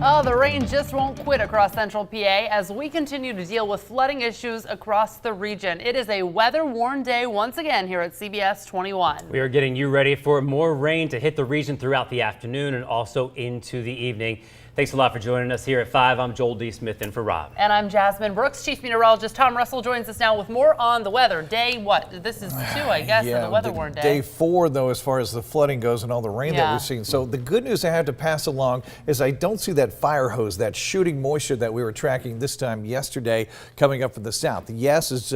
Oh, the rain just won't quit across central PA as we continue to deal with flooding issues across the region. It is a weather-worn day once again here at CBS 21. We are getting you ready for more rain to hit the region throughout the afternoon and also into the evening. Thanks a lot for joining us here at 5. I'm Joel D. Smith in for Rob. And I'm Jasmine Brooks. Chief Meteorologist Tom Russell joins us now with more on the weather. Day what? This is 2, I guess, of the weather-worn day. Day 4, though, as far as the flooding goes and all the rain that we've seen. So the good news I have to pass along is I don't see that fire hose, that shooting moisture that we were tracking this time yesterday coming up from the south. Yes, as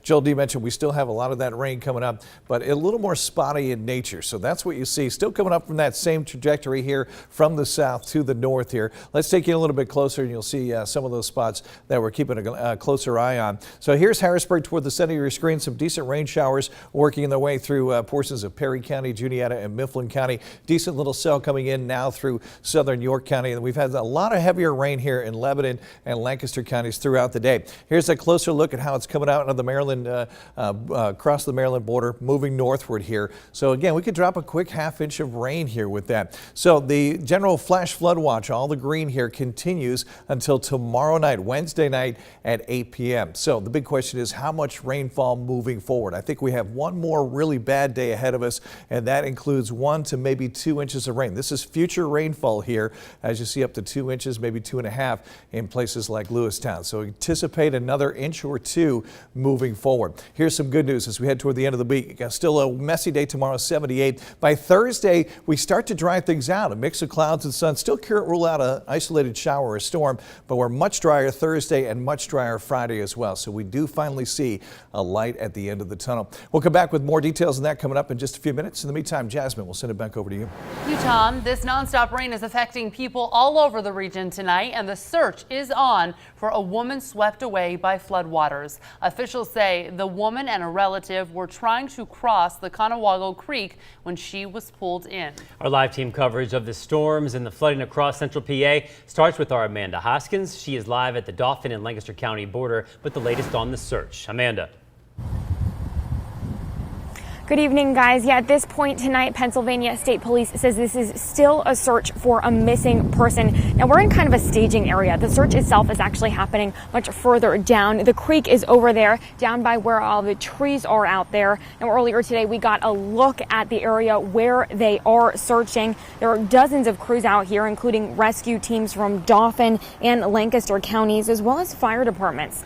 Joel D. mentioned, we still have a lot of that rain coming up, but a little more spotty in nature. So that's what you see. Still coming up from that same trajectory here from the south to the north here. Let's take you a little bit closer and you'll see some of those spots that we're keeping a closer eye on. So here's Harrisburg toward the center of your screen. Some decent rain showers working their way through portions of Perry County, Juniata, and Mifflin County. Decent little cell coming in now through southern York County. And we've had a lot of heavier rain here in Lebanon and Lancaster counties throughout the day. Here's a closer look at how it's coming out of the Maryland, across the Maryland border, moving northward here. So again, we could drop a quick half-inch of rain here with that. So the general flash flood watch, all the green here, continues until tomorrow night, Wednesday night at 8 p.m. So the big question is how much rainfall moving forward. I think we have one more really bad day ahead of us, and that includes 1 to maybe 2 inches of rain. This is future rainfall here, as you see, up to 2 inches, maybe 2.5 in places like Lewistown. So anticipate another inch or 2 moving forward. Here's some good news as we head toward the end of the week. Still a messy day tomorrow, 78. By Thursday, we start to dry things out. A mix of clouds and sun. Still can't rule out an isolated shower or storm, but we're much drier Thursday and much drier Friday as well. So we do finally see a light at the end of the tunnel. We'll come back with more details on that coming up in just a few minutes. In the meantime, Jasmine, we'll send it back over to you. Thank you, Tom. This nonstop rain is affecting people all over the region tonight, and the search is on for a woman swept away by floodwaters. Officials say the woman and a relative were trying to cross the Conewago Creek when she was pulled in. Our live team coverage of the storms and the flooding across central PA starts with our Amanda Hoskins. She is live at the Dauphin and Lancaster County border with the latest on the search. Amanda. Good evening, guys. Yeah, at this point tonight, Pennsylvania State Police says this is still a search for a missing person. Now, we're in kind of a staging area. The search itself is actually happening much further down. The creek is over there, down by where all the trees are out there. Now, earlier today, we got a look at the area where they are searching. There are dozens of crews out here, including rescue teams from Dauphin and Lancaster counties, as well as fire departments.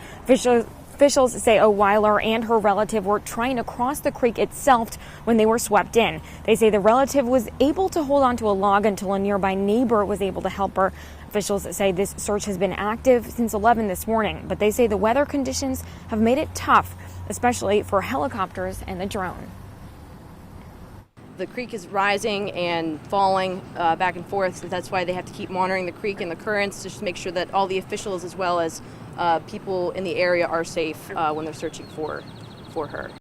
Officials say O'Weiler and her relative were trying to cross the creek itself when they were swept in. They say the relative was able to hold onto a log until a nearby neighbor was able to help her. Officials say this search has been active since 11 this morning, but they say the weather conditions have made it tough, especially for helicopters and the drone. The creek is rising and falling back and forth, so that's why they have to keep monitoring the creek and the currents to just make sure that all the officials as well as people in the area are safe when they're searching for her.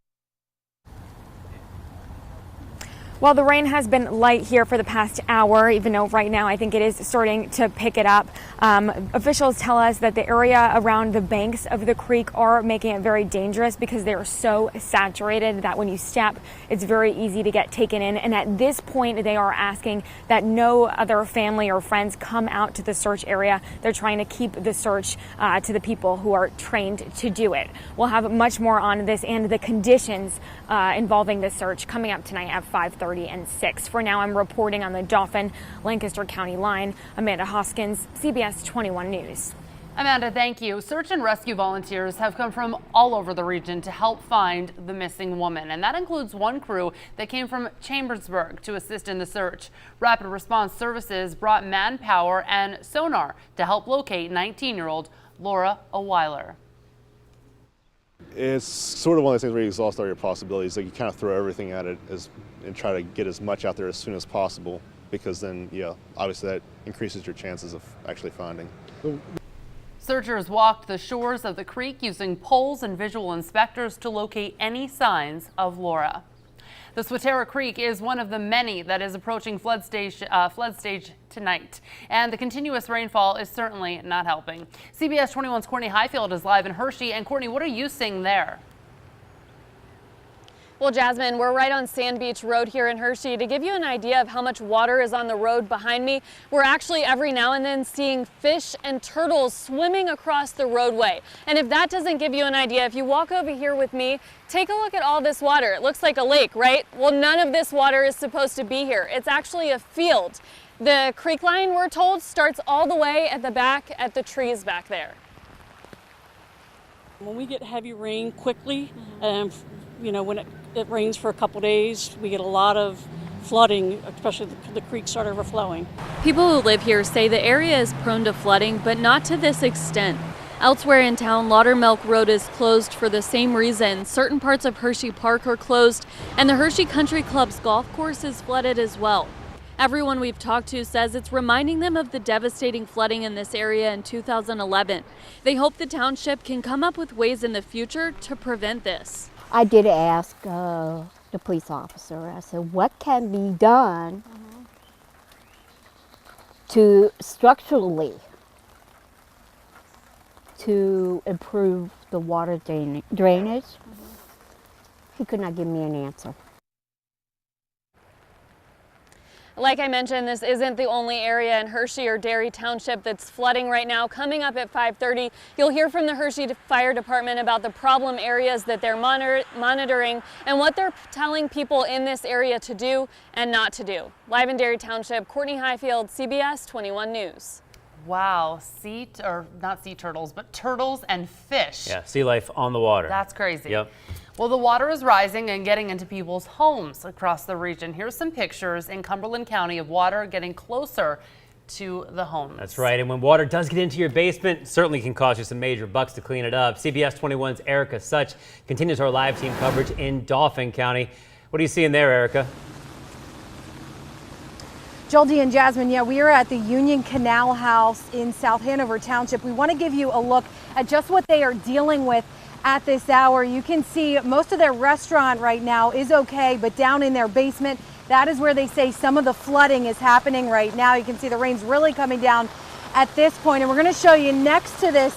Well, the rain has been light here for the past hour, even though right now I think it is starting to pick it up. Officials tell us that the area around the banks of the creek are making it very dangerous because they are so saturated that when you step, it's very easy to get taken in. And at this point, they are asking that no other family or friends come out to the search area. They're trying to keep the search to the people who are trained to do it. We'll have much more on this and the conditions involving the search coming up tonight at 5:30 and 6. For now, I'm reporting on the Dauphin Lancaster County line. Amanda Hoskins, CBS 21 News. Amanda, thank you. Search and rescue volunteers have come from all over the region to help find the missing woman, and that includes one crew that came from Chambersburg to assist in the search. Rapid Response Services brought manpower and sonar to help locate 19-year-old Laura O'Weiler. It's sort of one of those things where you exhaust all your possibilities. Like you kind of throw everything at it and try to get as much out there as soon as possible, because then, obviously that increases your chances of actually finding. Searchers walked the shores of the creek using poles and visual inspectors to locate any signs of Laura. The Swatara Creek is one of the many that is approaching flood stage tonight, and the continuous rainfall is certainly not helping. CBS 21's Courtney Highfield is live in Hershey, and Courtney, what are you seeing there? Well, Jasmine, we're right on Sand Beach Road here in Hershey. To give you an idea of how much water is on the road behind me, we're actually every now and then seeing fish and turtles swimming across the roadway. And if that doesn't give you an idea, if you walk over here with me, take a look at all this water. It looks like a lake, right? Well, none of this water is supposed to be here. It's actually a field. The creek line, we're told, starts all the way at the back at the trees back there. When we get heavy rain quickly, you know, when it rains for a couple days, we get a lot of flooding, especially the creek start overflowing. People who live here say the area is prone to flooding, but not to this extent. Elsewhere in town, Laudermilk Road is closed for the same reason. Certain parts of Hershey Park are closed, and the Hershey Country Club's golf course is flooded as well. Everyone we've talked to says it's reminding them of the devastating flooding in this area in 2011. They hope the township can come up with ways in the future to prevent this. I did ask the police officer, I said, what can be done to structurally to improve the water drainage? He could not give me an answer. Like I mentioned, this isn't the only area in Hershey or Dairy Township that's flooding right now. Coming up at 5:30, you'll hear from the Hershey Fire Department about the problem areas that they're monitoring and what they're telling people in this area to do and not to do. Live in Dairy Township, Courtney Highfield, CBS 21 News. Wow, not sea turtles, but turtles and fish. Yeah, sea life on the water. That's crazy. Yep. Well, the water is rising and getting into people's homes across the region. Here's some pictures in Cumberland County of water getting closer to the homes. That's right. And when water does get into your basement, it certainly can cost you some major bucks to clean it up. CBS 21's Erica Such continues our live team coverage in Dauphin County. What are you seeing there, Erica? Joldy and Jasmine, yeah, we are at the Union Canal House in South Hanover Township. We want to give you a look at just what they are dealing with at this hour. You can see most of their restaurant right now is okay, but down in their basement, that is where they say some of the flooding is happening right now. You can see the rain's really coming down at this point, and we're going to show you next to this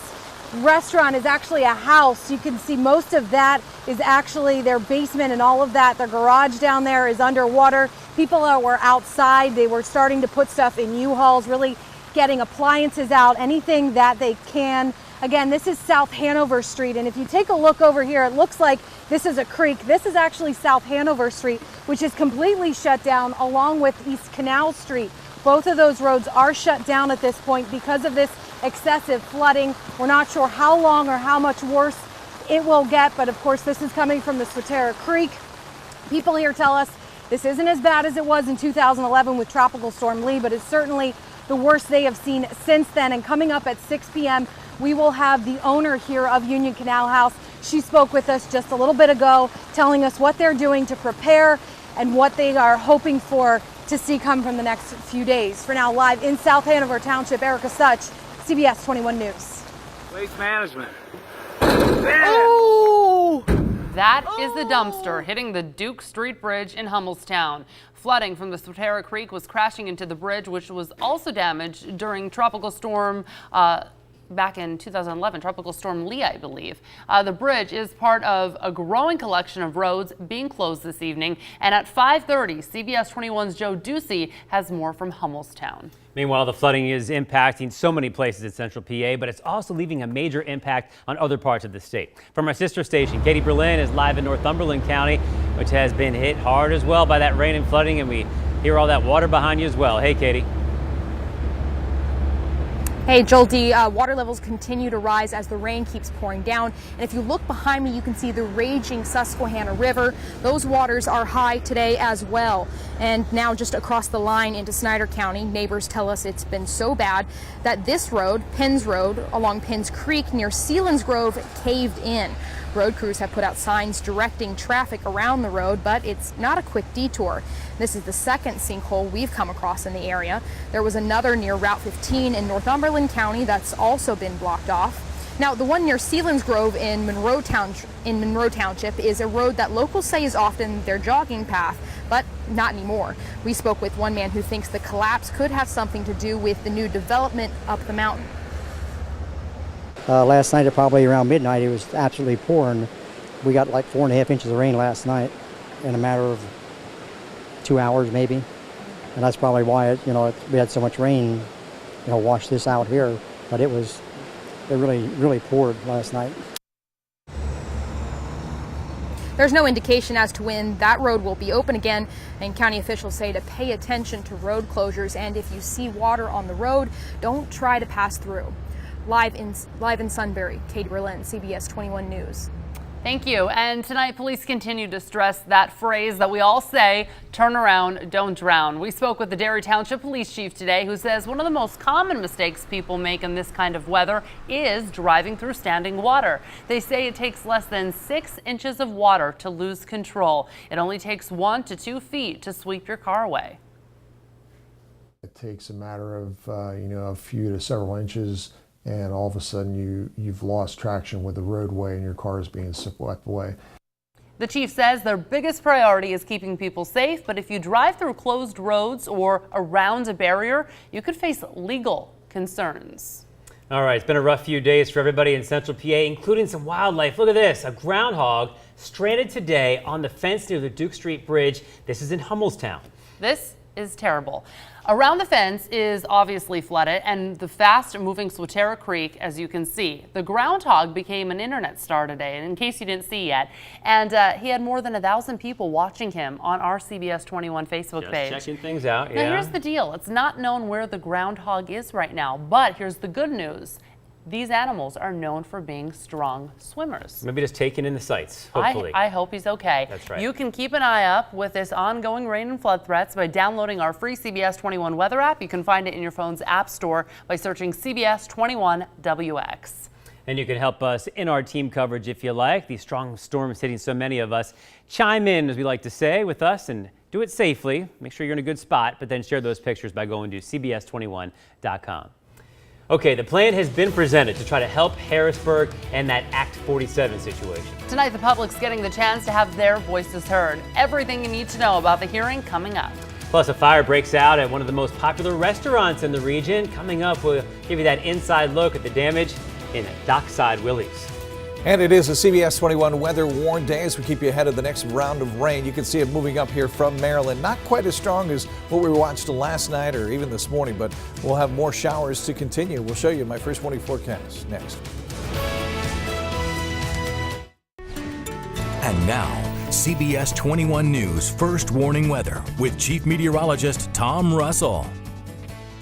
restaurant is actually a house. You can see most of that is actually their basement and all of that. Their garage down there is underwater. People were outside. They were starting to put stuff in U-Hauls, really getting appliances out, anything that they can. Again, this is South Hanover Street, and if you take a look over here, it looks like this is a creek. This is actually South Hanover Street, which is completely shut down, along with East Canal Street. Both of those roads are shut down at this point because of this excessive flooding. We're not sure how long or how much worse it will get, but of course this is coming from the Swatara Creek. People here tell us this isn't as bad as it was in 2011 with Tropical Storm Lee, but it's certainly the worst they have seen since then. And coming up at 6 p.m., we will have the owner here of Union Canal House. She spoke with us just a little bit ago, telling us what they're doing to prepare and what they are hoping for to see come from the next few days. For now, live in South Hanover Township, Erica Such, CBS 21 News. Waste management. Oh! That is the dumpster hitting the Duke Street Bridge in Hummelstown. Flooding from the Swatara Creek was crashing into the bridge, which was also damaged during Tropical Storm back in 2011, Tropical Storm Lee, I believe. The bridge is part of a growing collection of roads being closed this evening. And at 5:30, CBS 21's Joe Ducey has more from Hummelstown. Meanwhile, the flooding is impacting so many places in central PA, but it's also leaving a major impact on other parts of the state. From our sister station, Katie Berlin is live in Northumberland County, which has been hit hard as well by that rain and flooding, and we hear all that water behind you as well. Hey, Katie. Hey, Joel D. Water levels continue to rise as the rain keeps pouring down. And if you look behind me, you can see the raging Susquehanna River. Those waters are high today as well. And now just across the line into Snyder County, neighbors tell us it's been so bad that this road, Penns Road, along Penns Creek near Sealands Grove, caved in. Road crews have put out signs directing traffic around the road, but it's not a quick detour. This is the second sinkhole we've come across in the area. There was another near Route 15 in Northumberland County that's also been blocked off. Now, the one near Sealands Grove in Monroe Township is a road that locals say is often their jogging path, but not anymore. We spoke with one man who thinks the collapse could have something to do with the new development up the mountain. Last night at probably around midnight, it was absolutely pouring. We got like 4.5 inches of rain last night. in a matter of 2 hours maybe. And that's probably why we had so much rain, wash this out here. But it really poured last night. There's no indication as to when that road will be open again, and county officials say to pay attention to road closures, and if you see water on the road, don't try to pass through. Live in Sunbury, Katie Berlin, CBS 21 News. Thank you. And tonight, police continue to stress that phrase that we all say, turn around, don't drown. We spoke with the Derry Township Police Chief today, who says one of the most common mistakes people make in this kind of weather is driving through standing water. They say it takes less than 6 inches of water to lose control. It only takes 1 to 2 feet to sweep your car away. It takes a matter of, a few to several inches, and all of a sudden you've lost traction with the roadway and your car is being swept away. The chief says their biggest priority is keeping people safe, but if you drive through closed roads or around a barrier, you could face legal concerns. All right, it's been a rough few days for everybody in Central PA, including some wildlife. Look at this, a groundhog stranded today on the fence near the Duke Street Bridge. This is in Hummelstown. This is terrible. Around the fence is obviously flooded, and the fast-moving Swatera Creek, as you can see. The groundhog became an internet star today, and in case you didn't see yet, and he had more than 1,000 people watching him on our CBS 21 Facebook page. Just checking things out, yeah. Now here's the deal. It's not known where the groundhog is right now, but here's the good news. These animals are known for being strong swimmers. Maybe just taking in the sights, hopefully. I hope he's okay. That's right. You can keep an eye up with this ongoing rain and flood threats by downloading our free CBS 21 weather app. You can find it in your phone's app store by searching CBS 21 WX. And you can help us in our team coverage if you like. These strong storms hitting so many of us. Chime in, as we like to say, with us and do it safely. Make sure you're in a good spot, but then share those pictures by going to CBS21.com. Okay, the plan has been presented to try to help Harrisburg and that Act 47 situation. Tonight, the public's getting the chance to have their voices heard. Everything you need to know about the hearing coming up. Plus, a fire breaks out at one of the most popular restaurants in the region. Coming up, we'll give you that inside look at the damage in Dockside Willie's. And it is a CBS 21 weather warn day as we keep you ahead of the next round of rain. You can see it moving up here from Maryland. Not quite as strong as what we watched last night or even this morning, but we'll have more showers to continue. We'll show you my first morning forecast next. And now, CBS 21 News First Warning Weather with Chief Meteorologist Tom Russell.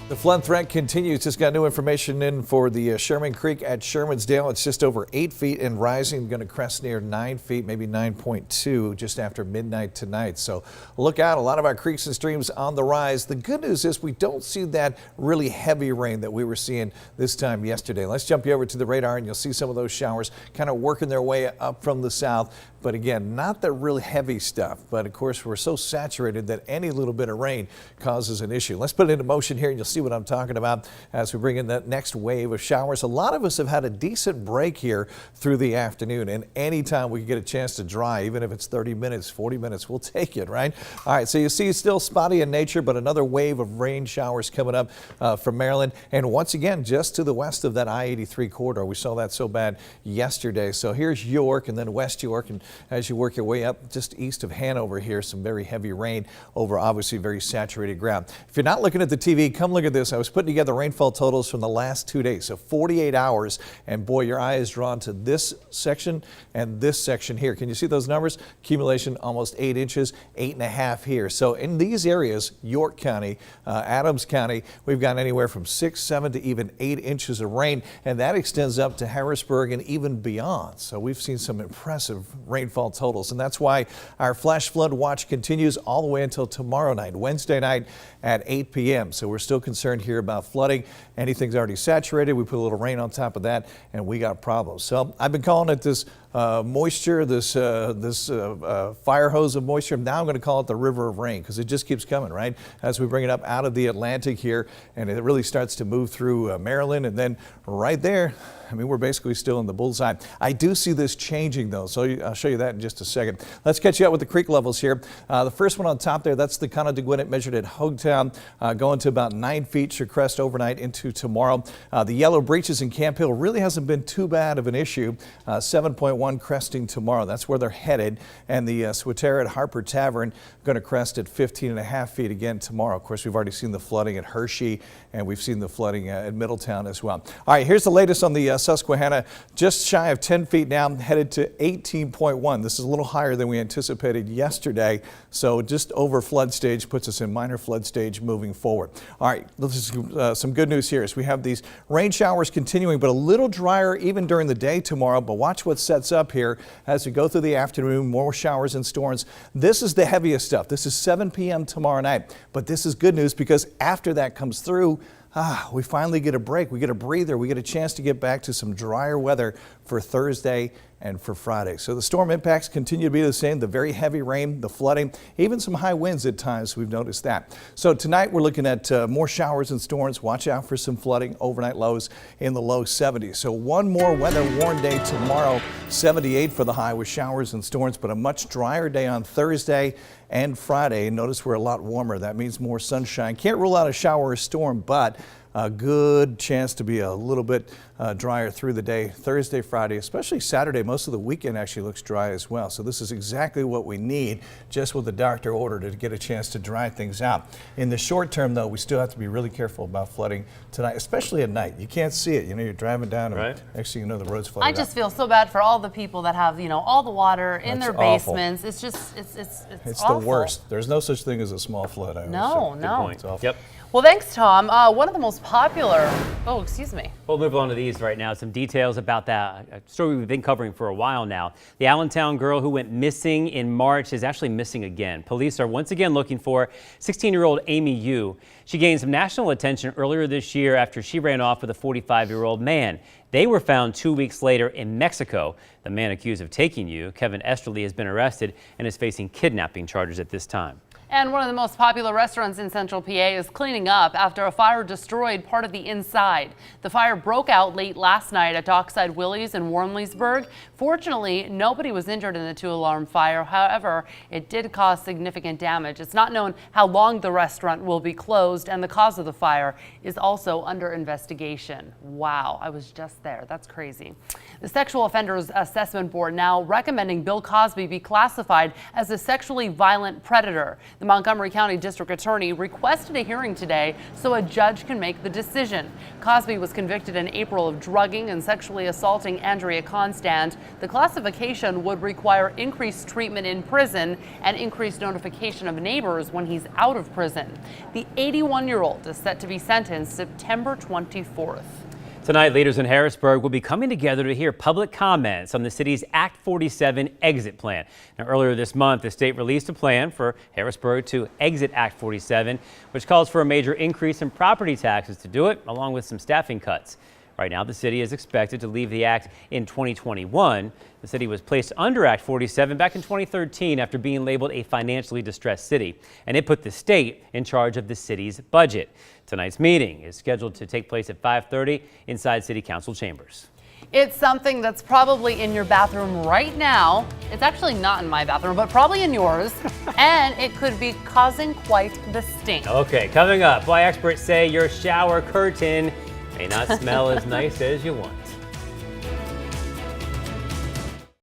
The flood threat continues. Just got new information in for the Sherman Creek at Shermansdale. It's just over 8 feet and rising, going to crest near 9 feet, maybe 9.2 just after midnight tonight. So look out. A lot of our creeks and streams on the rise. The good news is we don't see that really heavy rain that we were seeing this time yesterday. Let's jump you over to the radar and you'll see some of those showers kind of working their way up from the south. But again, not the really heavy stuff. But of course, we're so saturated that any little bit of rain causes an issue. Let's put it into motion here and you'll see what I'm talking about as we bring in that next wave of showers. A lot of us have had a decent break here through the afternoon, and anytime we can get a chance to dry, even if it's 30 minutes, 40 minutes, we'll take it, right? All right, so you see it's still spotty in nature, but another wave of rain showers coming up from Maryland. And once again, just to the west of that I-83 corridor. We saw that so bad yesterday. So here's York and then West York. And as you work your way up just east of Hanover here, some very heavy rain over obviously very saturated ground. If you're not looking at the TV, come look at this. I was putting together rainfall totals from the last 2 days, so 48 hours, and boy, your eye is drawn to this section and this section here. Can you see those numbers? Accumulation almost 8 inches, 8.5 here. So in these areas, York County, Adams County, we've got anywhere from 6, 7 to even 8 inches of rain, and that extends up to Harrisburg and even beyond. So we've seen some impressive rainfall totals, and that's why our flash flood watch continues all the way until tomorrow night, Wednesday night at 8 p.m. So we're still concerned here about flooding. Anything's already saturated. We put a little rain on top of that and we got problems. So I've been calling it this moisture, this fire hose of moisture. Now I'm going to call it the river of rain because it just keeps coming, right? As we bring it up out of the Atlantic here, and it really starts to move through Maryland, and then right there, I mean, we're basically still in the bullseye. I do see this changing though, so I'll show you that in just a second. Let's catch you up with the creek levels here. The first one on top there, that's the Conneaut measured at Hogetown, going to about 9 feet, should crest overnight into tomorrow. The Yellow Breaches in Camp Hill really hasn't been too bad of an issue. 7.1 1 cresting tomorrow. That's where they're headed. And the Swatera at Harper Tavern going to crest at 15.5 feet again tomorrow. Of course, we've already seen the flooding at Hershey, and we've seen the flooding at Middletown as well. All right, here's the latest on the Susquehanna. Just shy of 10 feet now, headed to 18.1. This is a little higher than we anticipated yesterday. So just over flood stage puts us in minor flood stage moving forward. All right, this is some good news here. As we have these rain showers continuing, but a little drier even during the day tomorrow. But watch what sets up here as we go through the afternoon. More showers and storms. This is the heaviest stuff. This is 7 p.m. tomorrow night. But this is good news because after that comes through, we finally get a break. We get a breather. We get a chance to get back to some drier weather for Thursday and for Friday. So the storm impacts continue to be the same. The very heavy rain, the flooding, even some high winds at times. We've noticed that. So tonight we're looking at more showers and storms. Watch out for some flooding. Overnight lows in the low 70s. So one more weather worn day tomorrow. 78 for the high with showers and storms, but a much drier day on Thursday and Friday. Notice we're a lot warmer. That means more sunshine. Can't rule out a shower or storm, but a good chance to be a little bit drier through the day, Thursday, Friday, especially Saturday. Most of the weekend actually looks dry as well. So this is exactly what we need, just what the doctor ordered, to get a chance to dry things out. In the short term, though, we still have to be really careful about flooding tonight, especially at night. You can't see it. You know, you're driving down, and next thing you know, the road's flooded. I just feel so bad for all the people that have, you know, all the water in their basements. It's just, it's awful. the worst. There's no such thing as a small flood. No. It's awful. Yep. Well, thanks, Tom. One of the most popular, excuse me. We'll move on to these right now. Some details about that story we've been covering for a while now. The Allentown girl who went missing in March is actually missing again. Police are once again looking for 16-year-old Amy Yu. She gained some national attention earlier this year after she ran off with a 45-year-old man. They were found 2 weeks later in Mexico. The man accused of taking Yu, Kevin Esterly, has been arrested and is facing kidnapping charges at this time. And one of the most popular restaurants in Central PA is cleaning up after a fire destroyed part of the inside. The fire broke out late last night at Dockside Willie's in Warmleysburg. Fortunately, nobody was injured in the 2-alarm fire. However, it did cause significant damage. It's not known how long the restaurant will be closed, and the cause of the fire is also under investigation. Wow, I was just there. That's crazy. The Sexual Offenders Assessment Board now recommending Bill Cosby be classified as a sexually violent predator. The Montgomery County District Attorney requested a hearing today so a judge can make the decision. Cosby was convicted in April of drugging and sexually assaulting Andrea Constand. The classification would require increased treatment in prison and increased notification of neighbors when he's out of prison. The 81-year-old is set to be sentenced September 24th. Tonight, leaders in Harrisburg will be coming together to hear public comments on the city's Act 47 exit plan. Now, earlier this month, the state released a plan for Harrisburg to exit Act 47, which calls for a major increase in property taxes to do it, along with some staffing cuts. Right now, the city is expected to leave the act in 2021. The city was placed under Act 47 back in 2013 after being labeled a financially distressed city, and it put the state in charge of the city's budget. Tonight's meeting is scheduled to take place at 5:30 inside City Council chambers. It's something that's probably in your bathroom right now. It's actually not in my bathroom, but probably in yours. And it could be causing quite the stink. Okay, coming up, why experts say your shower curtain may not smell as nice as you want.